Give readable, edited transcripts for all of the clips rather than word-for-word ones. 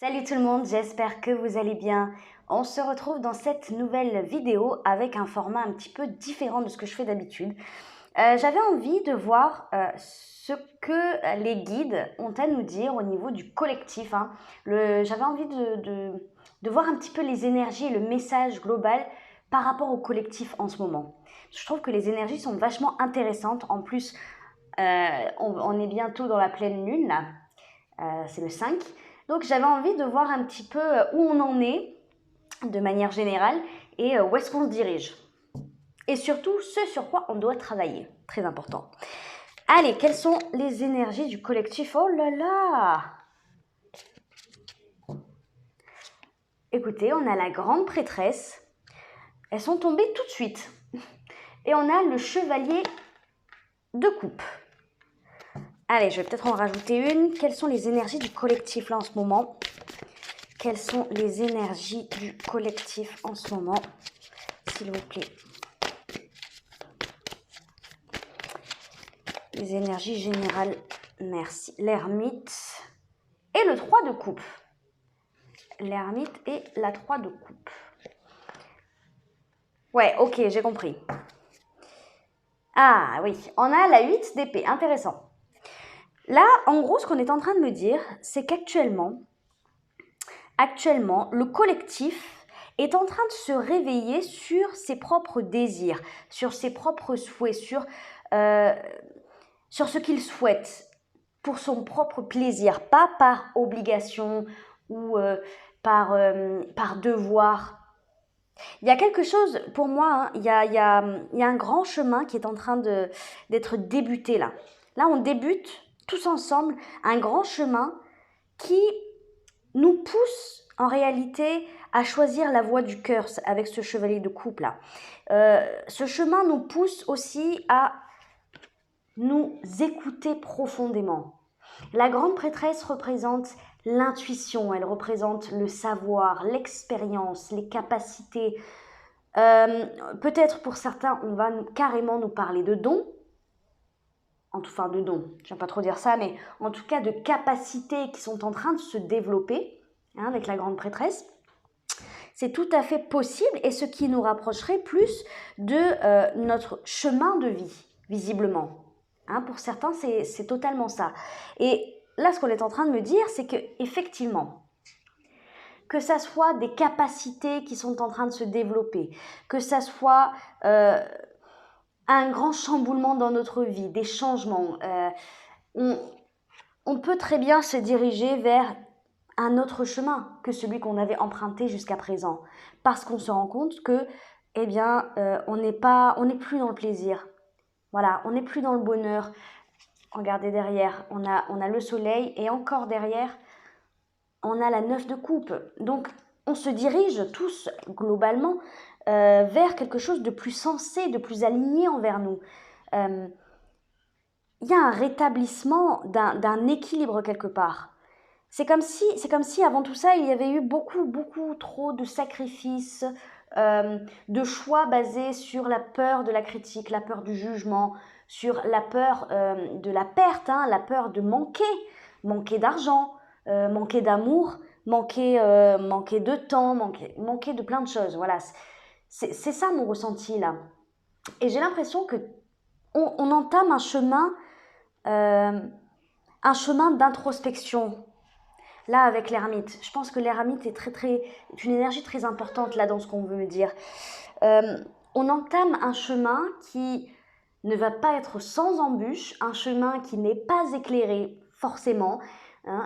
Salut tout le monde, j'espère que vous allez bien. On se retrouve dans cette nouvelle vidéo avec un format un petit peu différent de ce que je fais d'habitude. J'avais envie de voir ce que les guides ont à nous dire au niveau du collectif. J'avais envie de voir un petit peu les énergies et le message global par rapport au collectif en ce moment. Je trouve que les énergies sont vachement intéressantes. En plus, on est bientôt dans la pleine lune, là. C'est le 5. Donc j'avais envie de voir un petit peu où on en est de manière générale et où est-ce qu'on se dirige. Et surtout, ce sur quoi on doit travailler. Très important. Allez, quelles sont les énergies du collectif? Oh là là! Écoutez, on a la grande prêtresse. Elles sont tombées tout de suite. Et on a le chevalier de coupe. Allez, je vais peut-être en rajouter une. Quelles sont les énergies du collectif là en ce moment? Quelles sont les énergies du collectif en ce moment, s'il vous plaît? Les énergies générales, merci. L'ermite et le 3 de coupe. L'ermite et la 3 de coupe. Ouais, ok, j'ai compris. Ah oui, on a la 8 d'épée, intéressant. Là, en gros, ce qu'on est en train de me dire, c'est qu'actuellement, le collectif est en train de se réveiller sur ses propres désirs, sur ses propres souhaits, sur ce qu'il souhaite pour son propre plaisir, pas par obligation ou par devoir. Il y a quelque chose, pour moi, il y a un grand chemin qui est en train d'être débuté là. Là, on débute tous ensemble un grand chemin qui nous pousse en réalité à choisir la voie du cœur avec ce chevalier de coupe là. Ce chemin nous pousse aussi à nous écouter profondément. La grande prêtresse représente l'intuition, elle représente le savoir, l'expérience, les capacités. Peut-être pour certains, on va carrément nous parler de dons. Enfin, de dons, je n'aime pas trop dire ça, mais en tout cas de capacités qui sont en train de se développer avec la grande prêtresse. C'est tout à fait possible et ce qui nous rapprocherait plus de notre chemin de vie, visiblement. Pour certains, c'est totalement ça. Et là, ce qu'on est en train de me dire, c'est que effectivement, que ça soit des capacités qui sont en train de se développer, que ça soit un grand chamboulement dans notre vie, des changements, on peut très bien se diriger vers un autre chemin que celui qu'on avait emprunté jusqu'à présent, parce qu'on se rend compte que, on n'est plus dans le plaisir. Voilà, on n'est plus dans le bonheur. Regardez derrière, on a le soleil et encore derrière, on a la 9 de coupe. Donc, on se dirige tous globalement vers quelque chose de plus sensé, de plus aligné envers nous. Il y a un rétablissement d'un équilibre quelque part. C'est comme si avant tout ça, il y avait eu beaucoup trop de sacrifices, de choix basés sur la peur de la critique, la peur du jugement, sur la peur de la perte, la peur de manquer d'argent, manquer d'amour, manquer de temps, manquer de plein de choses. Voilà, c'est ça mon ressenti là. Et j'ai l'impression que on entame un chemin d'introspection. Là, avec l'ermite, je pense que l'ermite est une énergie très importante là dans ce qu'on veut me dire. On entame un chemin qui ne va pas être sans embûches, un chemin qui n'est pas éclairé forcément.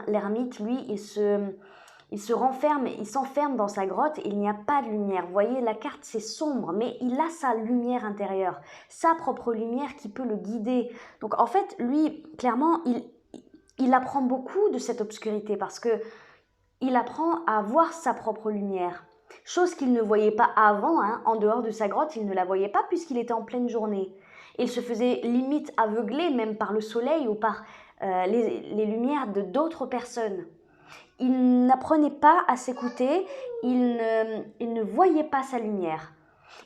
L'ermite, lui, il se renferme, il s'enferme dans sa grotte et il n'y a pas de lumière. Vous voyez, la carte, c'est sombre, mais il a sa lumière intérieure, sa propre lumière qui peut le guider. Donc en fait, lui, clairement, il apprend beaucoup de cette obscurité parce que il apprend à voir sa propre lumière. Chose qu'il ne voyait pas avant, en dehors de sa grotte, il ne la voyait pas puisqu'il était en pleine journée. Il se faisait limite aveugler même par le soleil ou par les lumières de d'autres personnes. Il n'apprenait pas à s'écouter, il ne voyait pas sa lumière.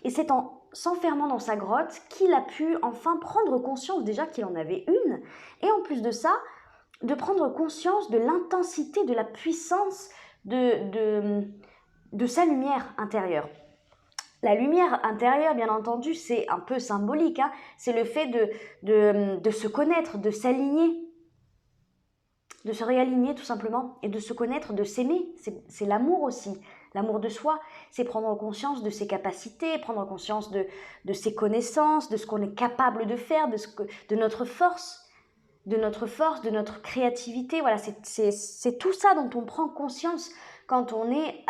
Et c'est en s'enfermant dans sa grotte qu'il a pu enfin prendre conscience déjà qu'il en avait une, et en plus de ça, de prendre conscience de l'intensité, de la puissance de, de, de sa lumière intérieure. La lumière intérieure, bien entendu, c'est un peu symbolique, hein. C'est le fait de se connaître, de s'aligner, de se réaligner tout simplement, et de se connaître, de s'aimer. C'est l'amour aussi, l'amour de soi. C'est prendre conscience de ses capacités, prendre conscience de ses connaissances, de ce qu'on est capable de faire, de notre force, de notre créativité. Voilà, c'est tout ça dont on prend conscience quand on est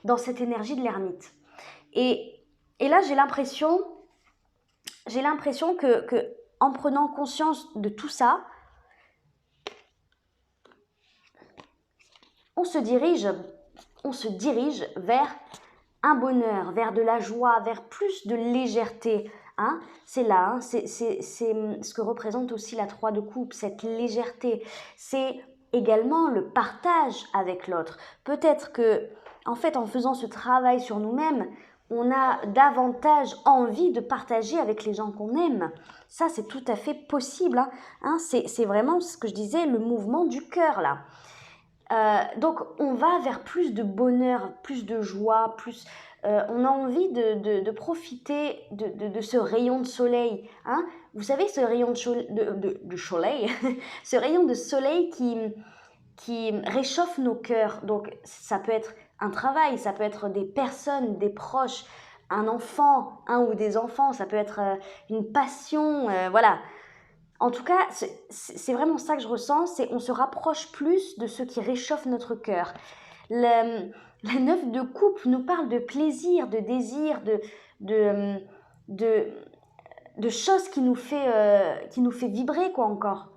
dans cette énergie de l'ermite. Et là, j'ai l'impression que en prenant conscience de tout ça, on se dirige vers un bonheur, vers de la joie, vers plus de légèreté. Hein. C'est là, hein, c'est ce que représente aussi la 3 de coupe, cette légèreté. C'est également le partage avec l'autre. Peut-être que, en fait, en faisant ce travail sur nous-mêmes, on a davantage envie de partager avec les gens qu'on aime. Ça, c'est tout à fait possible. Hein. C'est vraiment ce que je disais, le mouvement du cœur, là. Donc on va vers plus de bonheur, plus de joie, on a envie de profiter de ce rayon de soleil. Hein. Vous savez, ce rayon de soleil, ce rayon de soleil qui réchauffe nos cœurs. Donc ça peut être un travail, ça peut être des personnes, des proches, un enfant, un ou des enfants, ça peut être une passion, voilà. En tout cas, c'est vraiment ça que je ressens, c'est on se rapproche plus de ce qui réchauffe notre cœur. La 9 de coupe nous parle de plaisir, de désir, de, de, de choses qui nous fait vibrer, quoi, encore.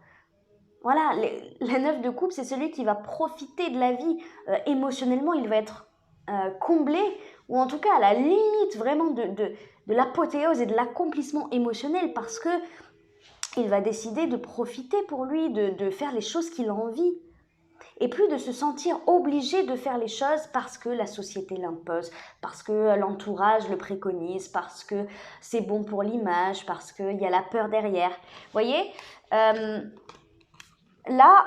Voilà, la 9 de coupe, c'est celui qui va profiter de la vie. Émotionnellement, il va être comblé, ou en tout cas à la limite vraiment de l'apothéose et de l'accomplissement émotionnel, parce que il va décider de profiter pour lui, de faire les choses qu'il a envie. Et plus de se sentir obligé de faire les choses parce que la société l'impose, parce que l'entourage le préconise, parce que c'est bon pour l'image, parce qu'il y a la peur derrière. Vous voyez, là,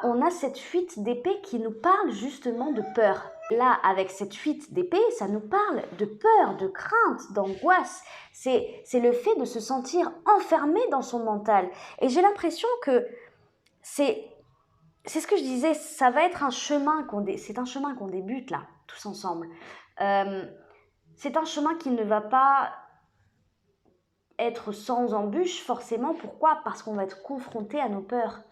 on a cette fuite d'épée qui nous parle justement de peur. Là, avec cette fuite d'épée, ça nous parle de peur, de crainte, d'angoisse. C'est le fait de se sentir enfermé dans son mental. Et j'ai l'impression que c'est ce que je disais, ça va être c'est un chemin qu'on débute là, tous ensemble. C'est un chemin qui ne va pas être sans embûches forcément. Pourquoi ? Parce qu'on va être confronté à nos peurs,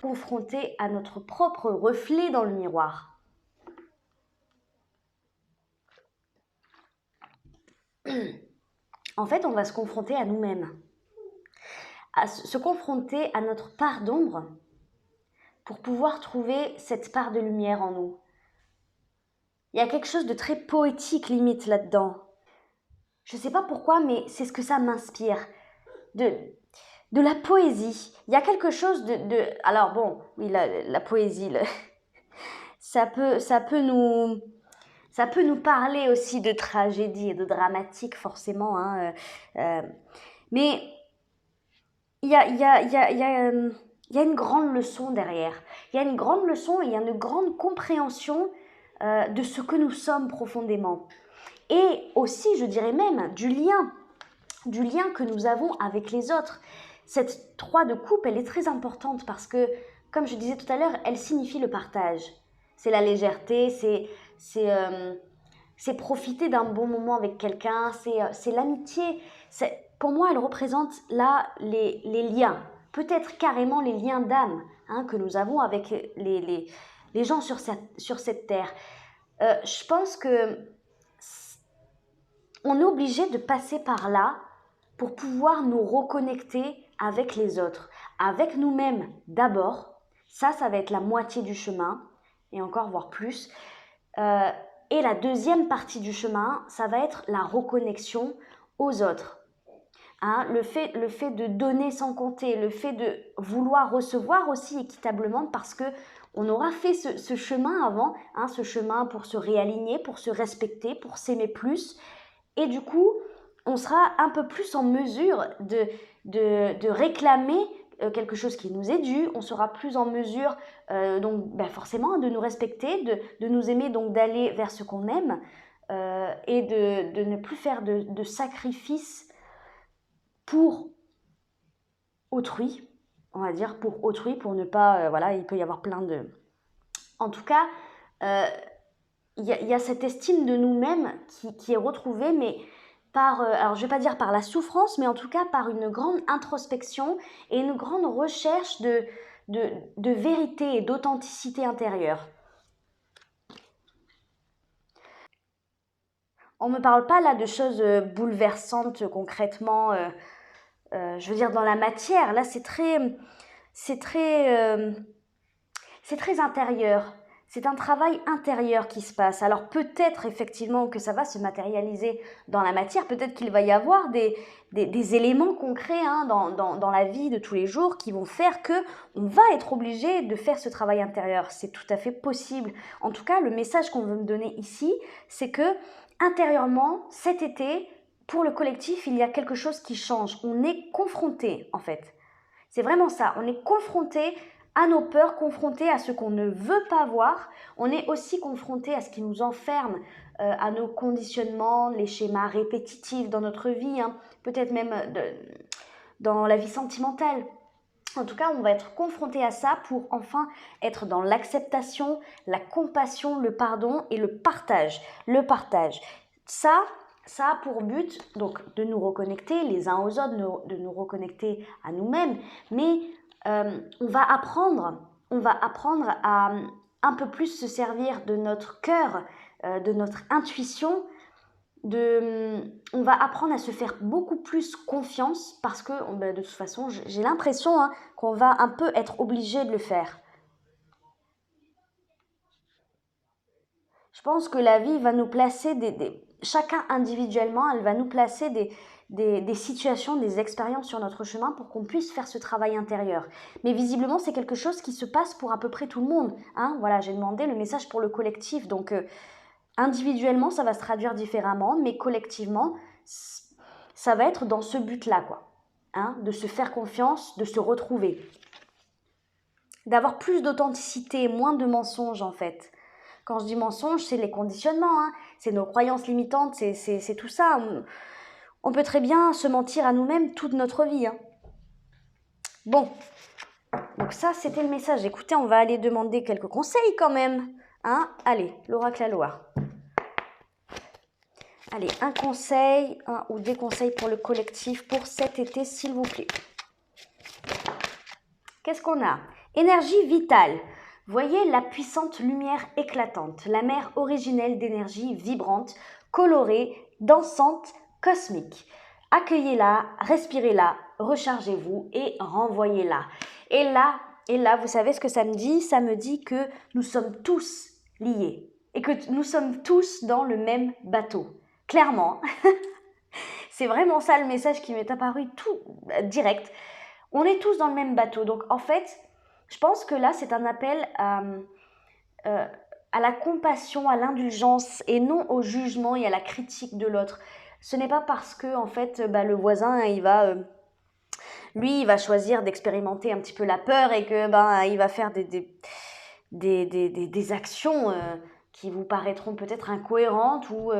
confronté à notre propre reflet dans le miroir. En fait, on va se confronter à nous-mêmes, à se confronter à notre part d'ombre pour pouvoir trouver cette part de lumière en nous. Il y a quelque chose de très poétique limite là-dedans. Je ne sais pas pourquoi, mais c'est ce que ça m'inspire. De la poésie. Il y a quelque chose alors bon, oui, la poésie, ça peut nous parler aussi de tragédie et de dramatique, forcément. Hein, mais il y a une grande leçon derrière. Il y a une grande leçon et il y a une grande compréhension de ce que nous sommes profondément. Et aussi, je dirais même, du lien que nous avons avec les autres. Cette 3 de coupe, elle est très importante parce que, comme je disais tout à l'heure, elle signifie le partage. C'est la légèreté, c'est profiter d'un bon moment avec quelqu'un, c'est l'amitié. Pour moi, elle représente là les liens, peut-être carrément les liens d'âme, hein, que nous avons avec les gens sur cette terre. Je pense que on est obligé de passer par là pour pouvoir nous reconnecter avec les autres, avec nous-mêmes d'abord. Ça va être la moitié du chemin, et encore voire plus. Et la deuxième partie du chemin, ça va être la reconnexion aux autres. Hein, le fait de donner sans compter, le fait de vouloir recevoir aussi équitablement, parce que on aura fait ce chemin avant, hein, ce chemin pour se réaligner, pour se respecter, pour s'aimer plus. Et du coup, on sera un peu plus en mesure de réclamer quelque chose qui nous est dû, on sera plus en mesure donc forcément de nous respecter, de nous aimer, donc d'aller vers ce qu'on aime et de ne plus faire de sacrifices pour autrui, on va dire pour autrui, pour ne pas, voilà, il peut y avoir plein de... En tout cas, il y a cette estime de nous-mêmes qui est retrouvée, mais par, alors je vais pas dire par la souffrance, mais en tout cas par une grande introspection et une grande recherche de vérité et d'authenticité intérieure. On ne me parle pas là de choses bouleversantes concrètement, je veux dire dans la matière. Là, c'est très intérieur. C'est un travail intérieur qui se passe. Alors peut-être effectivement que ça va se matérialiser dans la matière, peut-être qu'il va y avoir des éléments concrets dans la vie de tous les jours qui vont faire que on va être obligé de faire ce travail intérieur. C'est tout à fait possible. En tout cas, le message qu'on veut me donner ici, c'est que intérieurement, cet été, pour le collectif, il y a quelque chose qui change. On est confronté en fait. C'est vraiment ça, on est confronté à nos peurs, confronté à ce qu'on ne veut pas voir. On est aussi confronté à ce qui nous enferme, à nos conditionnements, les schémas répétitifs dans notre vie, peut-être même dans la vie sentimentale. En tout cas, on va être confronté à ça pour enfin être dans l'acceptation, la compassion, le pardon et le partage. Le partage. Ça a pour but donc de nous reconnecter les uns aux autres, de nous reconnecter à nous-mêmes, mais on va apprendre à un peu plus se servir de notre cœur, de notre intuition, on va apprendre à se faire beaucoup plus confiance parce que de toute façon, j'ai l'impression qu'on va un peu être obligé de le faire. Je pense que la vie va nous placer chacun individuellement, elle va nous placer des situations, des expériences sur notre chemin pour qu'on puisse faire ce travail intérieur. Mais visiblement, c'est quelque chose qui se passe pour à peu près tout le monde. Voilà, j'ai demandé le message pour le collectif. Donc, individuellement, ça va se traduire différemment, mais collectivement, ça va être dans ce but-là, quoi. De se faire confiance, de se retrouver. D'avoir plus d'authenticité, moins de mensonges, en fait. Quand je dis mensonges, c'est les conditionnements, c'est nos croyances limitantes, c'est tout ça. On peut très bien se mentir à nous-mêmes toute notre vie. Bon, donc ça, c'était le message. Écoutez, on va aller demander quelques conseils quand même. Allez, l'oracle à Loa. Allez, un conseil, un ou des conseils pour le collectif pour cet été, s'il vous plaît. Qu'est-ce qu'on a? Énergie vitale. Voyez la puissante lumière éclatante, la mer originelle d'énergie vibrante, colorée, dansante, cosmique. Accueillez-la, respirez-la, rechargez-vous et renvoyez-la. Et là, vous savez ce que ça me dit? Ça me dit que nous sommes tous liés et que nous sommes tous dans le même bateau. Clairement, c'est vraiment ça le message qui m'est apparu tout direct. On est tous dans le même bateau. Donc en fait, je pense que là, c'est un appel à la compassion, à l'indulgence et non au jugement et à la critique de l'autre. Ce n'est pas parce que en fait, le voisin, il va choisir d'expérimenter un petit peu la peur et que il va faire des actions qui vous paraîtront peut-être incohérentes ou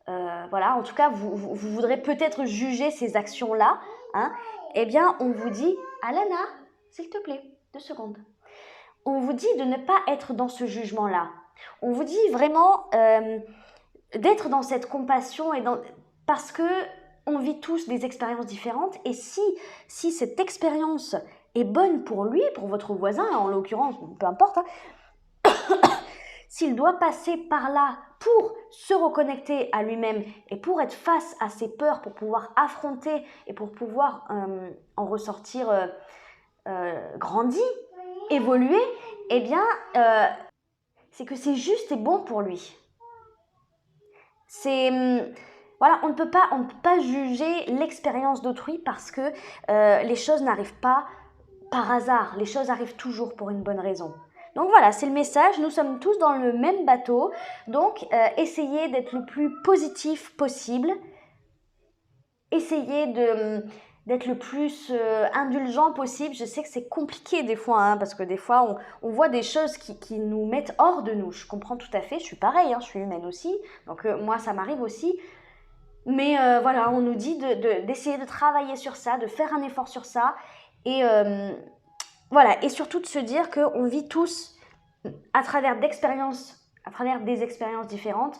voilà. En tout cas, vous voudrez peut-être juger ces actions-là. Eh bien, on vous dit, Alana, s'il te plaît, 2 secondes. On vous dit de ne pas être dans ce jugement-là. On vous dit vraiment d'être dans cette compassion parce que on vit tous des expériences différentes et si cette expérience est bonne pour lui, pour votre voisin, en l'occurrence, peu importe, s'il doit passer par là pour se reconnecter à lui-même et pour être face à ses peurs, pour pouvoir affronter et pour pouvoir en ressortir grandi, évoluer, eh bien, c'est que c'est juste et bon pour lui. Voilà, on ne peut pas juger l'expérience d'autrui parce que les choses n'arrivent pas par hasard. Les choses arrivent toujours pour une bonne raison. Donc voilà, c'est le message. Nous sommes tous dans le même bateau. Donc, essayez d'être le plus positif possible. Essayez d'être le plus indulgent possible. Je sais que c'est compliqué des fois, hein, parce que des fois, on voit des choses qui nous mettent hors de nous. Je comprends tout à fait, je suis pareil, hein, je suis humaine aussi. Donc moi, ça m'arrive aussi. Mais voilà, on nous dit d'essayer de travailler sur ça, de faire un effort sur ça. Et voilà, et surtout de se dire qu'on vit tous à travers des expériences différentes.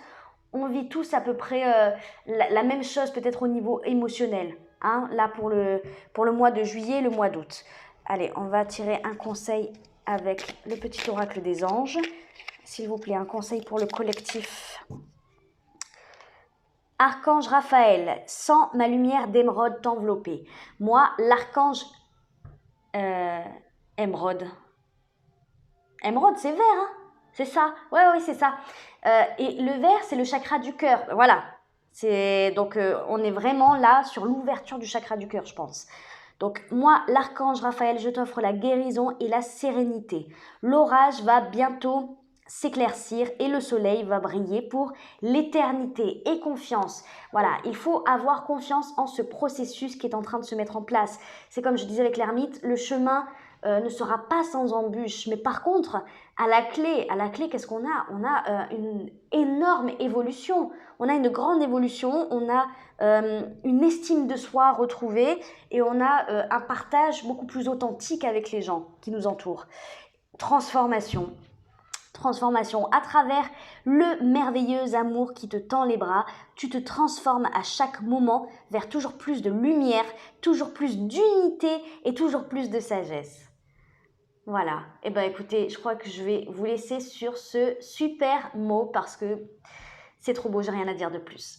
On vit tous à peu près la même chose, peut-être au niveau émotionnel. Hein, là, pour le mois de juillet, le mois d'août. Allez, on va tirer un conseil avec le petit oracle des anges. S'il vous plaît, un conseil pour le collectif. Archange Raphaël, sens ma lumière d'émeraude t'envelopper. Moi, l'archange émeraude. Émeraude, c'est vert, hein? C'est ça. Ouais, c'est ça. Et le vert, c'est le chakra du cœur. Voilà. Donc, on est vraiment là sur l'ouverture du chakra du cœur, je pense. Donc, moi, l'archange Raphaël, je t'offre la guérison et la sérénité. L'orage va bientôt s'éclaircir et le soleil va briller pour l'éternité. Et confiance. Voilà, il faut avoir confiance en ce processus qui est en train de se mettre en place. C'est comme je disais avec l'ermite, le chemin ne sera pas sans embûches. Mais par contre, à la clé, qu'est-ce qu'on a? On a une énorme évolution. On a une grande évolution. On a une estime de soi retrouvée et on a un partage beaucoup plus authentique avec les gens qui nous entourent. Transformation à travers le merveilleux amour qui te tend les bras. Tu te transformes à chaque moment vers toujours plus de lumière, toujours plus d'unité et toujours plus de sagesse. Voilà, et bien écoutez, je crois que je vais vous laisser sur ce super mot parce que c'est trop beau, j'ai rien à dire de plus.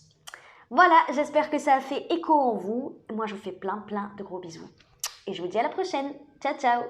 Voilà, j'espère que ça a fait écho en vous. Moi, je vous fais plein de gros bisous. Et je vous dis à la prochaine. Ciao, ciao.